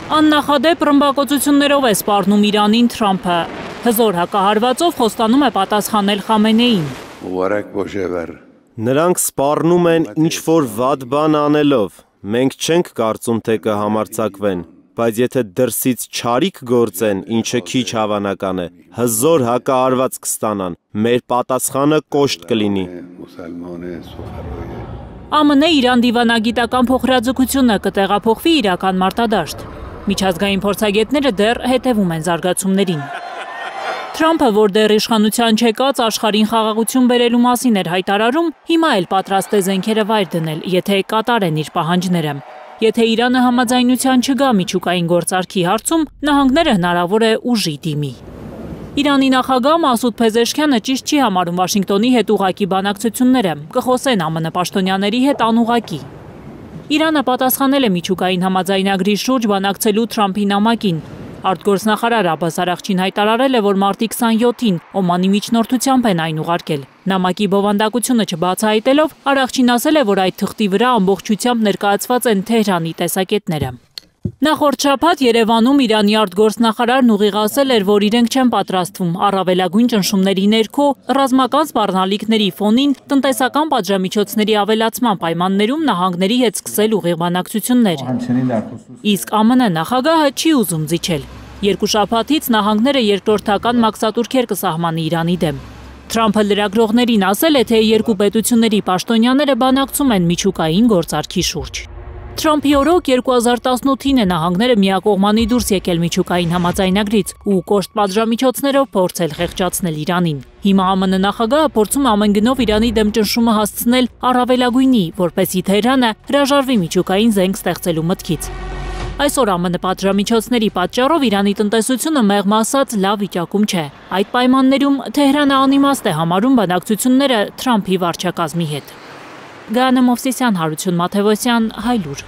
Աննախադեպ ռմբակոծություններով է սպառնում Իրանին Թրամփը։ Հզոր հակահարվածով խոստանում է պատասխանել Խամենեին։ Նրանք սպառնում են ինչ-որ վատ բան անելով։ Մենք չենք կարծում, թե կհամարձակվեն, բայց եթե դրսից չարիք գործեն, ինչը քիչ հավանական է, հզոր հակահարված կստանան, մեր պատասխանը կոշտ կլինի։ ԱՄՆ Իրան դիվանագիտական փոխհրաձգությունը կտեղափոխվի իրական մարտադաշտ։ Միջազգային փորձագետները դեռ հետևում են զարգացումներին։ Թրամփը, որ դեռ իշխանության չեկած աշխարհին խաղաղություն բերելու մասին էր հայտարարում, հիմա էլ պատրաստ է զենքերը վայր դնել, եթե կատարեն իր պահանջները։ Եթե Իրանը համաձայնության չգա միջուկային գործարքի հարցում, նահանգները հնարավոր է ուժի դիմի։ Իրանի նախագահ Մասուդ Փեզեշքյանը ճիշտ չի համարում Վաշինգտոնի հետ ուղղակի բանակցությունները, կխոսեն ԱՄՆ պաշտոնյաների հետ անուղղակի։ Իրանը պատասխանել է միջուկային համաձայնագրի շուրջ բանակցելու Թրամփի նամակին։ Արտգործնախարար Աբբաս Արաղչին հայտարարել է, որ մարտի 27-ին Օմանի միջնորդությամբ են այն ուղարկել։ Նամակի բովանդակությունը չբացահայտելով, Արաղչին ասել է, որ այդ թղթի վրա ամբողջությամբ ներկայացված են Թեհրանի տեսակետները։ Նախորդ շաբաթ Երևանում Իրանի արտգործնախարարն ուղիղ ասել էր, որ իրենք չեն պատրաստվում առավելագույն ճնշումների ներքո ռազմական սպառնալիքների ֆոնին տնտեսական պատժամիջոցների ավելացման պայմաններում նահանգների հետ սկսել ուղիղ բանակցություններ։ Իսկ ԱՄՆ նախագահը չի ուզում զիջել։ Երկու շաբաթից նահանգները երկրորդական մաքսատուրքեր կսահմանի Իրանի դեմ։ Թրամփը լրագրողներին ասել է, թե երկու պետությունների պաշտոնյաները բանակցում են միջուկային գործարքի շուրջ։ Թրամփի օրոք 2018-ին է նահանգները միակողմանի դուրս եկել միջուկային համաձայնագրից ու կոշտ պատժամիջոցներով փորձել խեղճացնել Իրանին։ Հիմա ԱՄՆ նախագահը փորձում ամեն գնով Իրանի դեմ ճնշումը հասցնել առավելագույնի, որպեսզի Թեհրանը հրաժարվի միջուկային զենք ստեղծելու մտքից։ Այսօր ԱՄՆ պատժամիջոցների պատճառով Իրանի տնտեսությունը մեղմ ասած լավ վիճակում չէ։ Այդ պայմաններում Թեհրանը անիմաստ է համարում բանակցությունները Թրամփի վարչակազմի հետ։ Գանե Մովսիսյան, Հարություն Մաթևոսյան, Հայլուր։